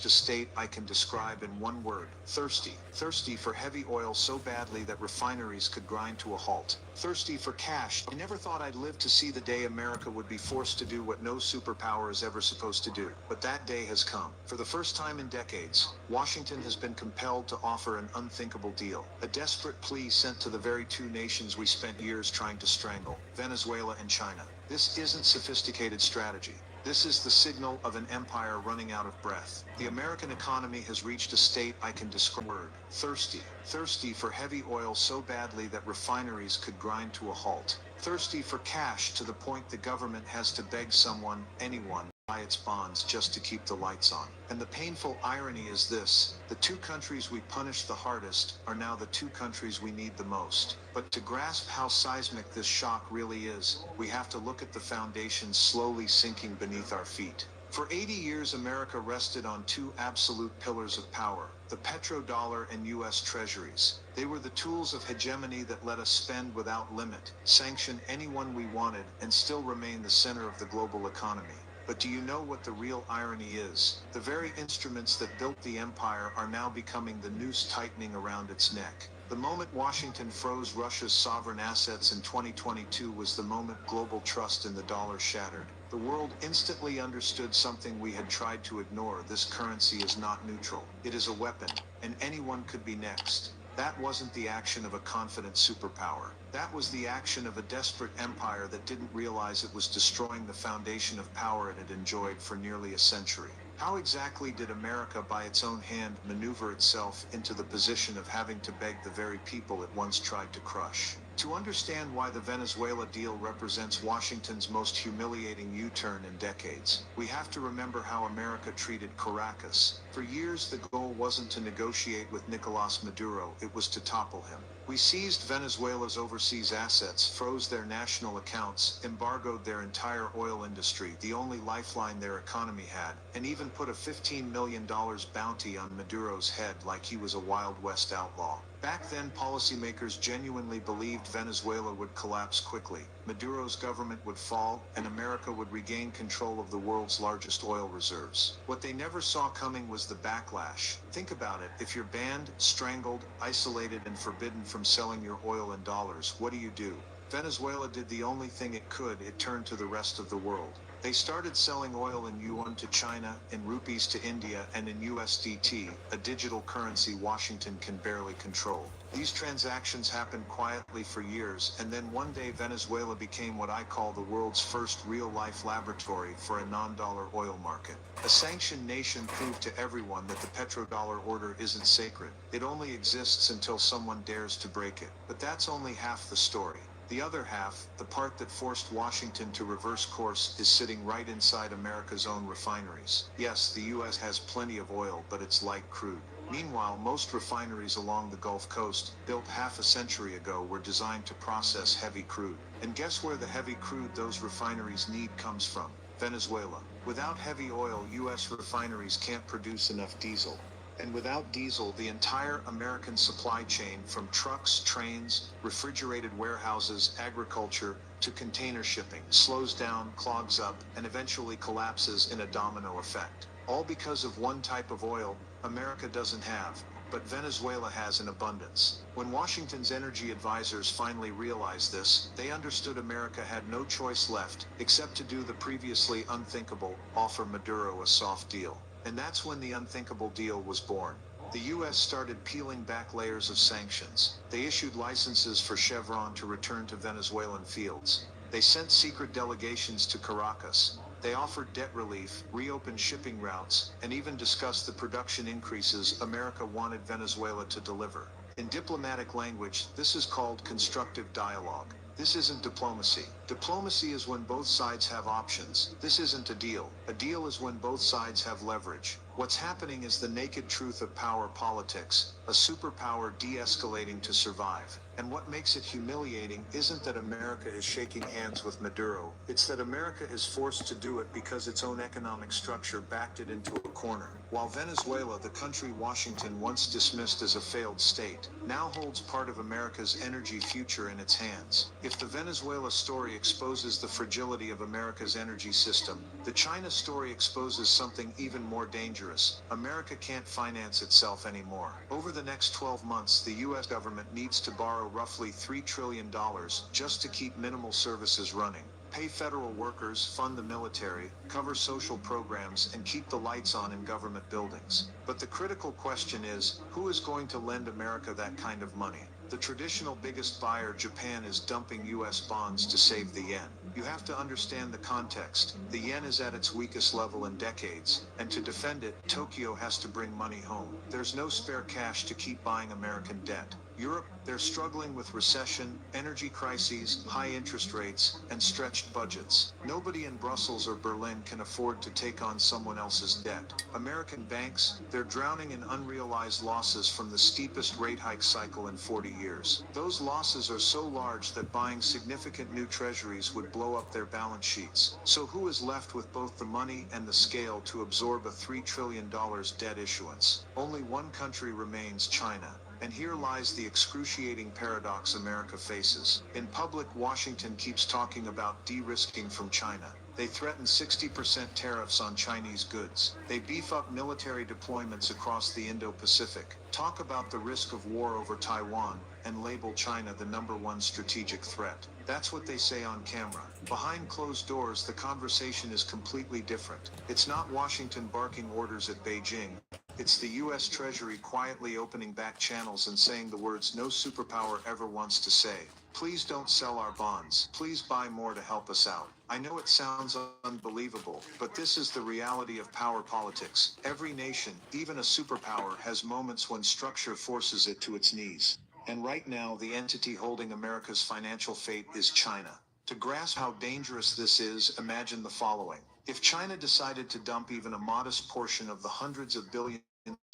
A state I can describe in one word: thirsty. Thirsty for heavy oil so badly that refineries could grind to a halt. Thirsty for cash. I never thought I'd live to see the day America would be forced to do what no superpower is ever supposed to do. But that day has come. For the first time in decades, Washington has been compelled to offer an unthinkable deal. A desperate plea sent to the very two nations we spent years trying to strangle: Venezuela and China. This isn't sophisticated strategy. This is the signal of an empire running out of breath. The American economy has reached a state I can describe: thirsty. Thirsty for heavy oil so badly that refineries could grind to a halt. Thirsty for cash to the point the government has to beg someone, anyone, buy its bonds just to keep the lights on. And the painful irony is this: the two countries we punished the hardest are now the two countries we need the most. But to grasp how seismic this shock really is, we have to look at the foundations slowly sinking beneath our feet. For 80 years, America rested on two absolute pillars of power: the petrodollar and U.S. treasuries. They were the tools of hegemony that let us spend without limit, sanction anyone we wanted, and still remain the center of the global economy. But do you know what the real irony is? The very instruments that built the empire are now becoming the noose tightening around its neck. The moment Washington froze Russia's sovereign assets in 2022 was the moment global trust in the dollar shattered. The world instantly understood something we had tried to ignore: this currency is not neutral. It is a weapon, and anyone could be next. That wasn't the action of a confident superpower. That was the action of a desperate empire that didn't realize it was destroying the foundation of power it had enjoyed for nearly a century. How exactly did America, by its own hand, maneuver itself into the position of having to beg the very people it once tried to crush? To understand why the Venezuela deal represents Washington's most humiliating U-turn in decades, we have to remember how America treated Caracas. For years, the goal wasn't to negotiate with Nicolas Maduro, it was to topple him. We seized Venezuela's overseas assets, froze their national accounts, embargoed their entire oil industry, the only lifeline their economy had, and even put a $15 million bounty on Maduro's head like he was a Wild West outlaw. Back then, policymakers genuinely believed Venezuela would collapse quickly, Maduro's government would fall, and America would regain control of the world's largest oil reserves. What they never saw coming was the backlash. Think about it: if you're banned, strangled, isolated, and forbidden from selling your oil in dollars, what do? Venezuela did the only thing it could: it turned to the rest of the world. They started selling oil in yuan to China, in rupees to India, and in USDT, a digital currency Washington can barely control. These transactions happened quietly for years, and then one day Venezuela became what I call the world's first real-life laboratory for a non-dollar oil market. A sanctioned nation proved to everyone that the petrodollar order isn't sacred. It only exists until someone dares to break it. But that's only half the story. The other half, the part that forced Washington to reverse course, is sitting right inside America's own refineries. Yes, the U.S. has plenty of oil, but it's light crude. Meanwhile, most refineries along the Gulf Coast, built half a century ago, were designed to process heavy crude. And guess where the heavy crude those refineries need comes from? Venezuela. Without heavy oil, U.S. refineries can't produce enough diesel. And without diesel, the entire American supply chain, from trucks, trains, refrigerated warehouses, agriculture, to container shipping, slows down, clogs up, and eventually collapses in a domino effect. All because of one type of oil America doesn't have, but Venezuela has in abundance. When Washington's energy advisors finally realized this, they understood America had no choice left except to do the previously unthinkable: offer Maduro a soft deal. And that's when the unthinkable deal was born. The U.S. started peeling back layers of sanctions. They issued licenses for Chevron to return to Venezuelan fields. They sent secret delegations to Caracas. They offered debt relief, reopened shipping routes, and even discussed the production increases America wanted Venezuela to deliver. In diplomatic language, this is called constructive dialogue. This isn't diplomacy. Diplomacy is when both sides have options. This isn't a deal. A deal is when both sides have leverage. What's happening is the naked truth of power politics, a superpower de-escalating to survive. And what makes it humiliating isn't that America is shaking hands with Maduro, it's that America is forced to do it because its own economic structure backed it into a corner. While Venezuela, the country Washington once dismissed as a failed state, now holds part of America's energy future in its hands. If the Venezuela story exposes the fragility of America's energy system, the China story exposes something even more dangerous. dangerous. America can't finance itself anymore. Over the next 12 months, the US government needs to borrow roughly $3 trillion just to keep minimal services running. Pay federal workers, fund the military, cover social programs, and keep the lights on in government buildings. But the critical question is, who is going to lend America that kind of money? The traditional biggest buyer, Japan, is dumping US bonds to save the yen. You have to understand the context. The yen is at its weakest level in decades, and to defend it, Tokyo has to bring money home. There's no spare cash to keep buying American debt. Europe, they're struggling with recession, energy crises, high interest rates, and stretched budgets. Nobody in Brussels or Berlin can afford to take on someone else's debt. American banks, they're drowning in unrealized losses from the steepest rate hike cycle in 40 years. Those losses are so large that buying significant new treasuries would blow up their balance sheets. So who is left with both the money and the scale to absorb a $3 trillion debt issuance? Only one country remains: China. And here lies the excruciating paradox America faces. In public, Washington keeps talking about de-risking from China. They threaten 60% tariffs on Chinese goods. They beef up military deployments across the Indo-Pacific, talk about the risk of war over Taiwan, and label China the #1 strategic threat. That's what they say on camera. Behind closed doors, the conversation is completely different. It's not Washington barking orders at Beijing. It's the US Treasury quietly opening back channels and saying the words no superpower ever wants to say. Please don't sell our bonds. Please buy more to help us out. I know it sounds unbelievable, but this is the reality of power politics. Every nation, even a superpower, has moments when structure forces it to its knees. And right now, the entity holding America's financial fate is China. To grasp how dangerous this is, imagine the following. If China decided to dump even a modest portion of the hundreds of billions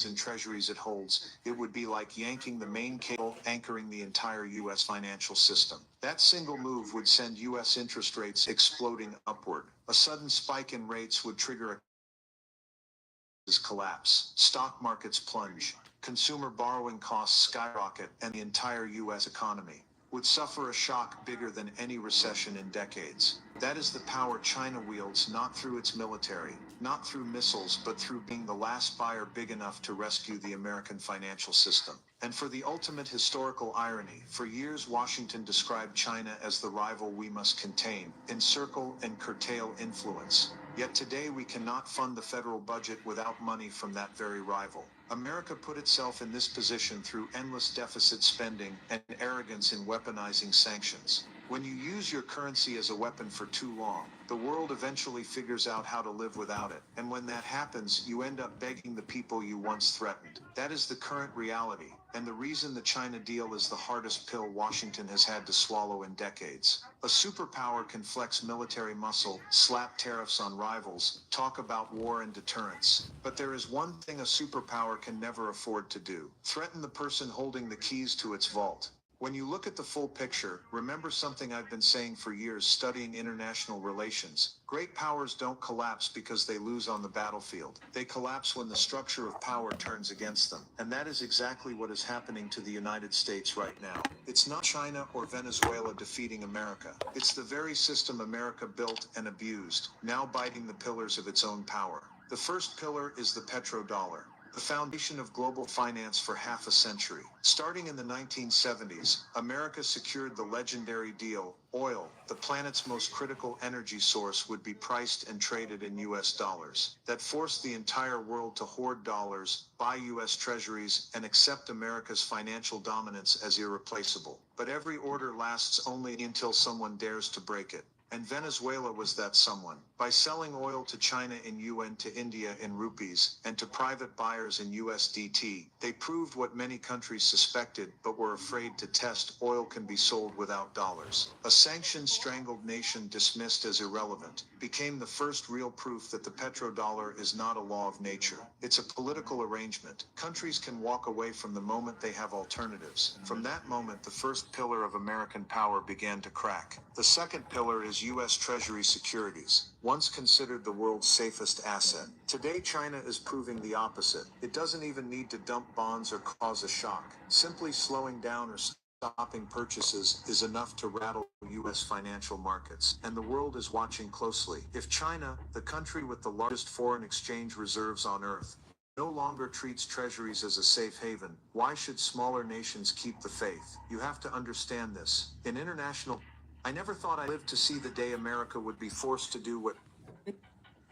in treasuries it holds, it would be like yanking the main cable anchoring the entire U.S. financial system. That single move would send U.S. interest rates exploding upward. A sudden spike in rates would trigger a collapse. Stock markets plunge, consumer borrowing costs skyrocket, and the entire U.S. economy would suffer a shock bigger than any recession in decades. That is the power China wields, not through its military, not through missiles, but through being the last buyer big enough to rescue the American financial system. And for the ultimate historical irony, for years Washington described China as the rival we must contain, encircle, and curtail influence. Yet today we cannot fund the federal budget without money from that very rival. America put itself in this position through endless deficit spending and arrogance in weaponizing sanctions. When you use your currency as a weapon for too long, the world eventually figures out how to live without it. And when that happens, you end up begging the people you once threatened. That is the current reality, and the reason the China deal is the hardest pill Washington has had to swallow in decades. A superpower can flex military muscle, slap tariffs on rivals, talk about war and deterrence. But there is one thing a superpower can never afford to do: threaten the person holding the keys to its vault. When you look at the full picture, remember something I've been saying for years studying international relations. Great powers don't collapse because they lose on the battlefield. They collapse when the structure of power turns against them. And that is exactly what is happening to the United States right now. It's not China or Venezuela defeating America. It's the very system America built and abused, now biting the pillars of its own power. The first pillar is the petrodollar, the foundation of global finance for half a century. Starting in the 1970s, America secured the legendary deal. Oil, the planet's most critical energy source, would be priced and traded in US dollars. That forced the entire world to hoard dollars, buy US treasuries, and accept America's financial dominance as irreplaceable. But every order lasts only until someone dares to break it. And Venezuela was that someone. By selling oil to China in yuan, to India in rupees, and to private buyers in USDT, they proved what many countries suspected but were afraid to test: oil can be sold without dollars. A sanctioned, strangled nation dismissed as irrelevant became the first real proof that the petrodollar is not a law of nature. It's a political arrangement. Countries can walk away from the moment they have alternatives. From that moment, the first pillar of American power began to crack. The second pillar is U.S. Treasury securities, once considered the world's safest asset. Today, China is proving the opposite. It doesn't even need to dump bonds or cause a shock. Simply slowing down or stopping purchases is enough to rattle U.S. financial markets, and the world is watching closely. If China, the country with the largest foreign exchange reserves on Earth, no longer treats treasuries as a safe haven. Why should smaller nations keep the faith? You have to understand this. In international, I never thought I'd live to see the day America would be forced to do what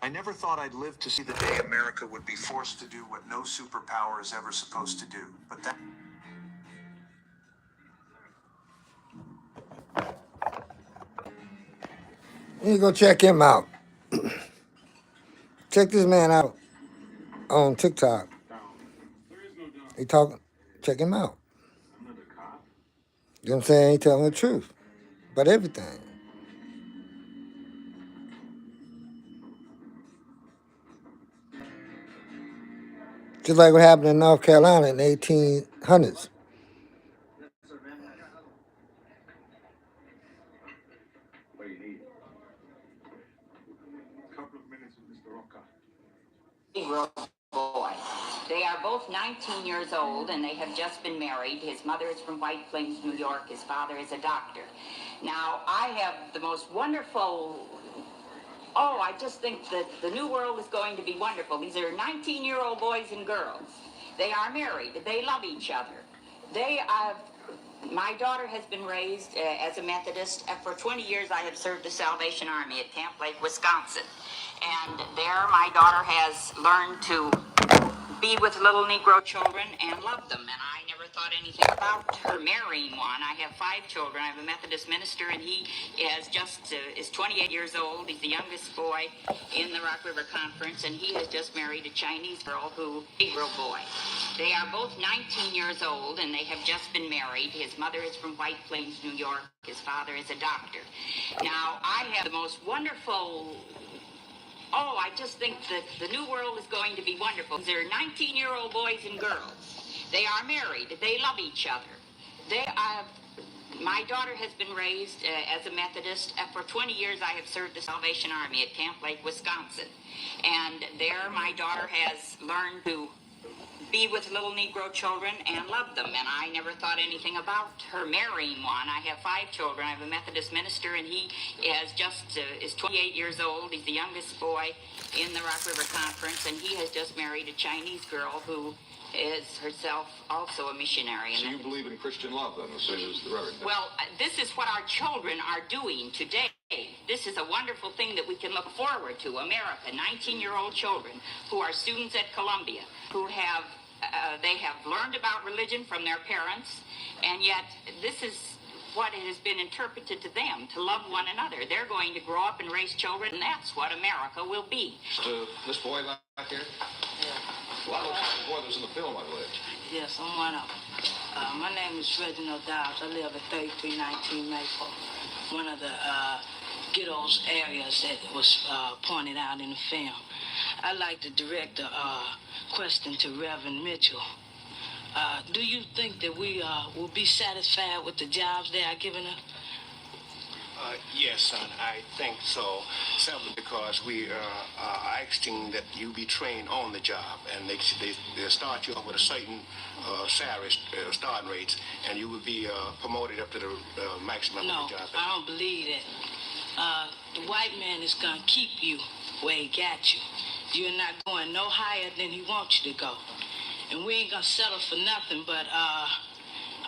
I never thought I'd live to see the day America would be forced to do what no superpower is ever supposed to do. But that You need to go check him out. Check this man out on TikTok. He talking. Check him out. You know what I'm saying? He telling the truth about everything. Just like what happened in North Carolina in the 1800s. Boy. They are both 19 years old and they have just been married. His mother is from White Plains, New York. His father is a doctor. Now, I have the most wonderful... Oh, I just think that the new world is going to be wonderful. These are 19-year-old boys and girls. They are married. They love each other. My daughter has been raised as a Methodist. For 20 years, I have served the Salvation Army at Camp Lake, Wisconsin. And there, my daughter has learned to be with little Negro children and love them. And I never thought anything about her marrying one. I have 5 children. I have a Methodist minister, and he is 28 years old. He's the youngest boy in the Rock River Conference, and he has just married a Chinese girl Negro boy. They are both 19 years old, and they have just been married. His mother is from White Plains, New York. His father is a doctor. Now, I have the most wonderful... Oh, I just think that the new world is going to be wonderful. They're 19-year-old boys and girls. They are married. They love each other. My daughter has been raised as a Methodist. For 20 years, I have served the Salvation Army at Camp Lake, Wisconsin. And there, my daughter has learned to be with little Negro children and love them. And I never thought anything about her marrying one. I have 5 children. I have a Methodist minister, and he is 28 years old. He's the youngest boy in the Rock River Conference, and he has just married a Chinese girl who is herself also a missionary. So you believe in Christian love, then, as the Reverend? Well, this is what our children are doing today. This is a wonderful thing that we can look forward to. America, 19-year-old children who are students at Columbia, who have they have learned about religion from their parents, and yet this is what it has been interpreted to them, to love one another. They're going to grow up and raise children, and that's what America will be. This boy back here? Yeah. Well, the boy that was in the film, I believe. Yes, I'm one of them. My name is Reginald Dowds. I live at 3319 Maple, one of the ghettos areas that was pointed out in the film. I'd like to direct a question to Reverend Mitchell. Do you think that we will be satisfied with the jobs they are giving us? Yes, son, I think so. Simply because we are asking that you be trained on the job, and they start you off with a certain salary starting rates, and you will be promoted up to the maximum No, of the job. I don't believe that. The white man is going to keep you where he got you. You're not going no higher than he wants you to go. And we ain't going to settle for nothing but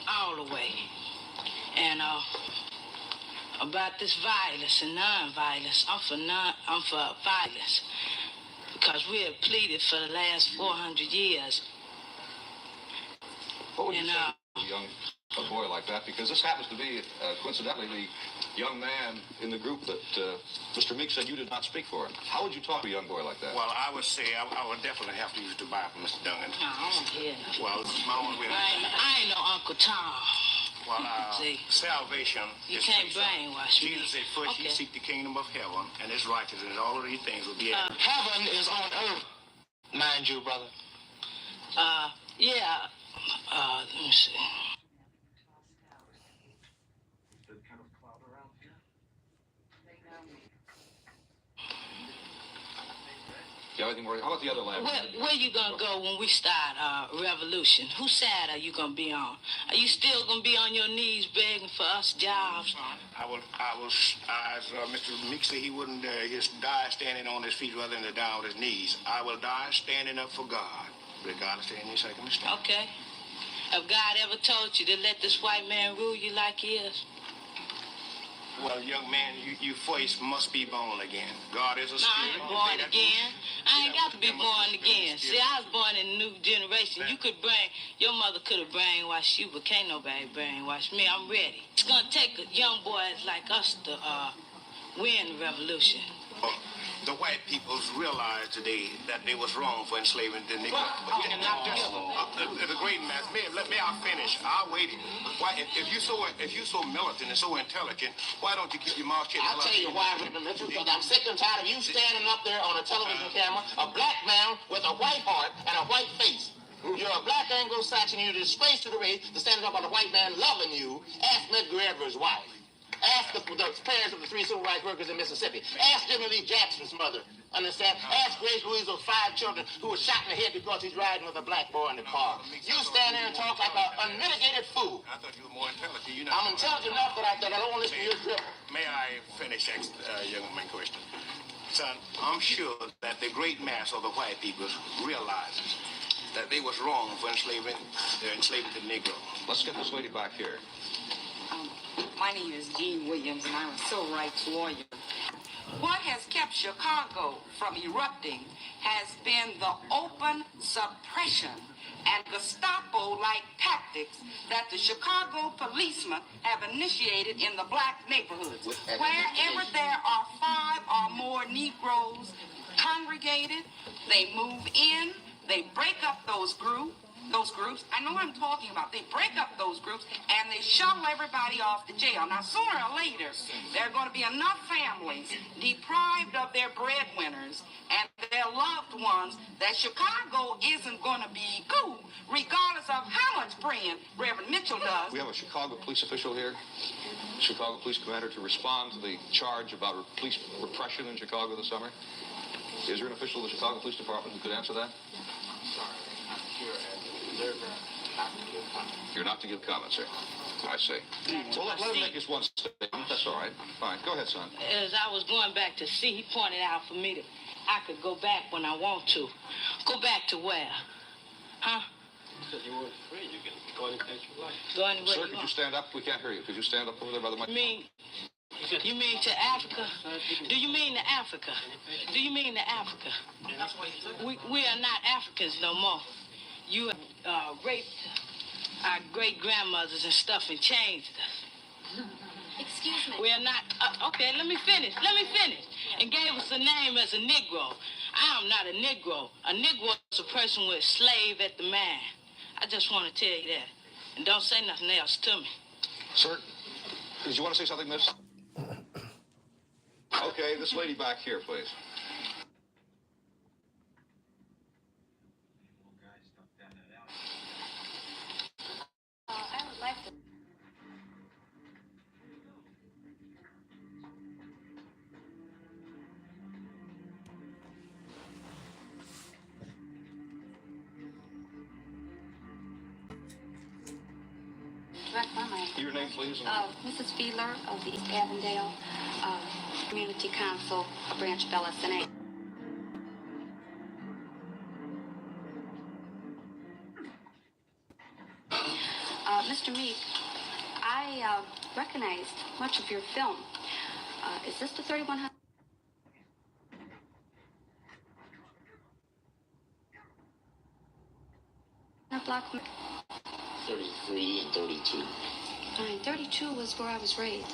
all the way. And about this violence and non-violence, I'm for violence. Because we have pleaded for the last 400 years. What would you say to a boy like that? Because this happens to be, coincidentally, the young man in the group that Mr. Meek said you did not speak for. How would you talk to a young boy like that? Well, I would say I would definitely have to use the Bible, Mr. Duncan. No, I don't hear that. Well, my own way. I ain't no Uncle Tom. Well, salvation You is can't free, brainwash me. Jesus said, first ye seek the kingdom of heaven, and his righteousness, and all of these things will be added. Heaven is on earth, mind you, brother. Yeah. Let me see. How about the other lab? Where you gonna go when we start revolution? Whose side are you gonna be on? Are you still gonna be on your knees begging for us jobs? I will, as Mr. Meek said, he wouldn't die standing on his feet rather than die on his knees. I will die standing up for God. regardless of any circumstance. Okay. Have God ever told you to let this white man rule you like he is? Well, young man, you first must be born again. God is a No, I spirit. ain't born again. I ain't got to be born again. See, I was born in a new generation. You could your mother could have brainwashed you, but can't nobody brainwash me. I'm ready. It's gonna take young boys like us to win the revolution. The white peoples realize today that they was wrong for enslaving the Negro. But you cannot the great mass. May I finish? I'll wait. Why, if you so militant and so intelligent, why don't you keep your mouth shut? I'll tell you why, Mr. Mitchell, because I'm sick and tired of you standing up there on a television camera, a black man with a white heart and a white face. You're a black Anglo-Saxon, you're a disgrace to the race to stand up on a white man loving you. Ask Medgar Evers' wife. Ask the parents of the 3 civil rights workers in Mississippi. Ask Jimmy Lee Jackson's mother. Understand? Ask Grace Louise of 5 children who was shot in the head because he's riding with a black boy in the car. You stand there and talk like an unmitigated fool. I thought you were more intelligent. I'm intelligent enough, but I don't want to listen to your dribble. May I finish, young man question? Son, I'm sure that the great mass of the white people realizes that they was wrong for enslaving the Negro. Let's get this lady back here. My name is Jean Williams, and I'm a civil rights warrior. What has kept Chicago from erupting has been the open suppression and Gestapo-like tactics that the Chicago policemen have initiated in the black neighborhoods. Wherever there are 5 or more Negroes congregated, they move in, they break up those groups. I know what I'm talking about. They break up those groups and they shuttle everybody off to jail. Now, sooner or later, there are going to be enough families deprived of their breadwinners and their loved ones that Chicago isn't going to be cool, regardless of how much praying Reverend Mitchell does. We have a Chicago police official here, Chicago police commander, to respond to the charge about police repression in Chicago this summer. Is there an official of the Chicago Police Department who could answer that? Sorry, I'm here as an observer, not to give comment. You're not to give comment, sir. I see. Well, let him make his one statement. That's all right. Fine. Go ahead, son. As I was going back to see, he pointed out for me that I could go back when I want to. Go back to where? Huh? Because you weren't free, you can go anywhere you like. Go anywhere Sir, you could you want. stand up? We can't hear you. Could you stand up over there by the mic? You mean to Africa? Do you mean to Africa? Do you mean to Africa? We are not Africans no more. You raped our great-grandmothers and stuff and changed us. Excuse me. We are not... okay, let me finish. And gave us a name as a Negro. I am not a Negro. A Negro is a person with a slave at the man. I just want to tell you that. And don't say nothing else to me. Sir, did you want to say something, miss? Okay, this lady back here, please. I would like to. Direct my mic. Your name, please. Mrs. Fiedler of the East Avondale Community Council, a branch of LSNA. Mr. Meek, I recognized much of your film. Is this the 3100? Block? 33 and 32. Fine. 32 was where I was raised.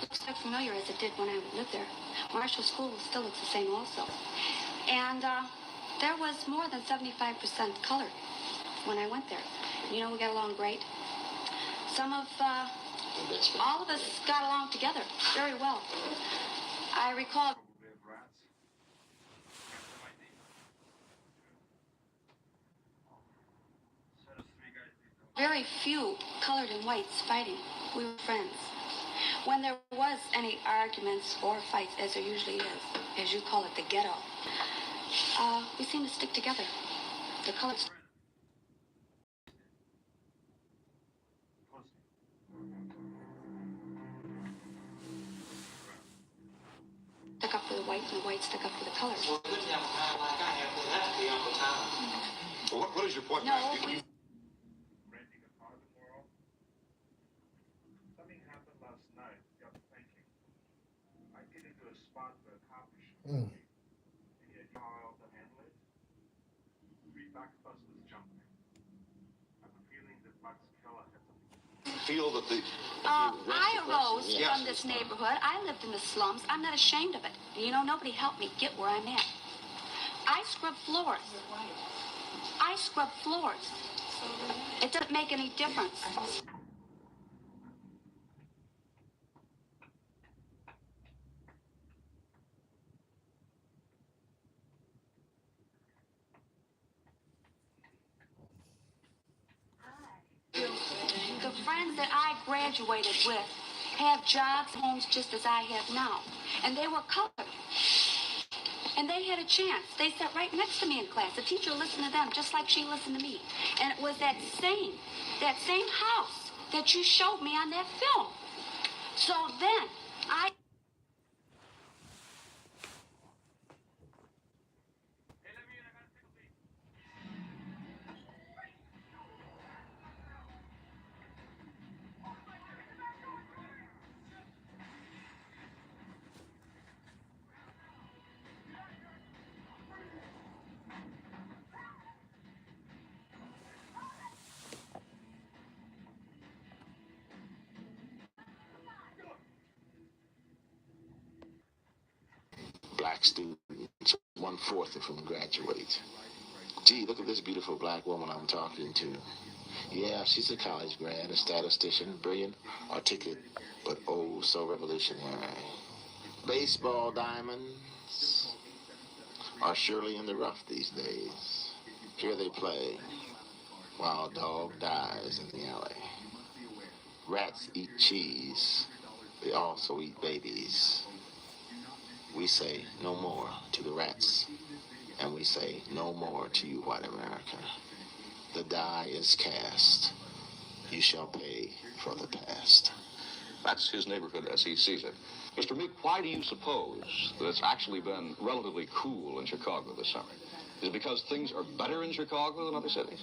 Looks quite familiar as it did when I lived there. Marshall School still looks the same also. And there was more than 75% color when I went there. You know, we got along great. All of us got along together very well. I recall very few colored and whites fighting. We were friends. When there was any arguments or fights, as there usually is, as you call it, the ghetto, we seemed to stick together. The colors stuck up for the white and the white stuck up for the colors. Well, good to have a time like I have, because that's the Uncle Tom. Well, what is your point? No, ma'am? we- Renting a part of the world. Something happened last night. Got me thinking. I get into a spot where a cop is shooting me. And he had oil to handle it. 3 backbusters jumped me. I have a feeling that Max Keller had something. Feel that the I arose Yes. from this neighborhood. I lived in the slums. I'm not ashamed of it. You know, nobody helped me get where I'm at. I scrub floors. I scrub floors. It doesn't make any difference. The friends that I graduated with have jobs, homes just as I have now. And they were colored. And they had a chance. They sat right next to me in class. The teacher listened to them just like she listened to me. And it was that same house that you showed me on that film. So then, Black students, 1/4 of whom graduate. Gee, look at this beautiful black woman I'm talking to. Yeah, she's a college grad, a statistician, brilliant, articulate, but oh so revolutionary. Baseball diamonds are surely in the rough these days. Here they play, while a dog dies in the alley. Rats eat cheese. They also eat babies. We say no more to the rats, and we say no more to you, white America. The die is cast. You shall pay for the past. That's his neighborhood as he sees it. Mr. Meek, why do you suppose that it's actually been relatively cool in Chicago this summer? Is it because things are better in Chicago than other cities?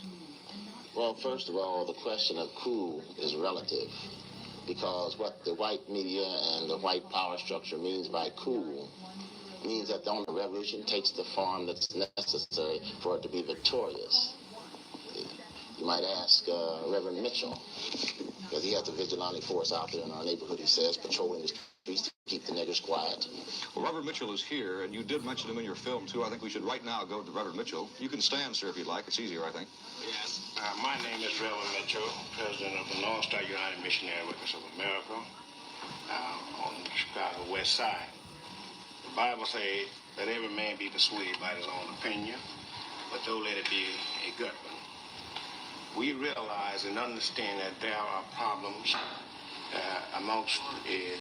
Well, first of all, the question of cool is relative, because what the white media and the white power structure means by cool means that the only revolution takes the form that's necessary for it to be victorious. You might ask Reverend Mitchell, because he has the vigilante force out there in our neighborhood, he says, patrolling the streets to keep the niggers quiet. Well, Reverend Mitchell is here, and you did mention him in your film, too. I think we should right now go to Reverend Mitchell. You can stand, sir, if you'd like. It's easier, I think. Yes. My name is Reverend Mitchell, president of the North Star United Missionary Workers of America on the Chicago West Side. The Bible says, let every man be persuaded by his own opinion, but don't let it be a good one. We realize and understand that there are problems amongst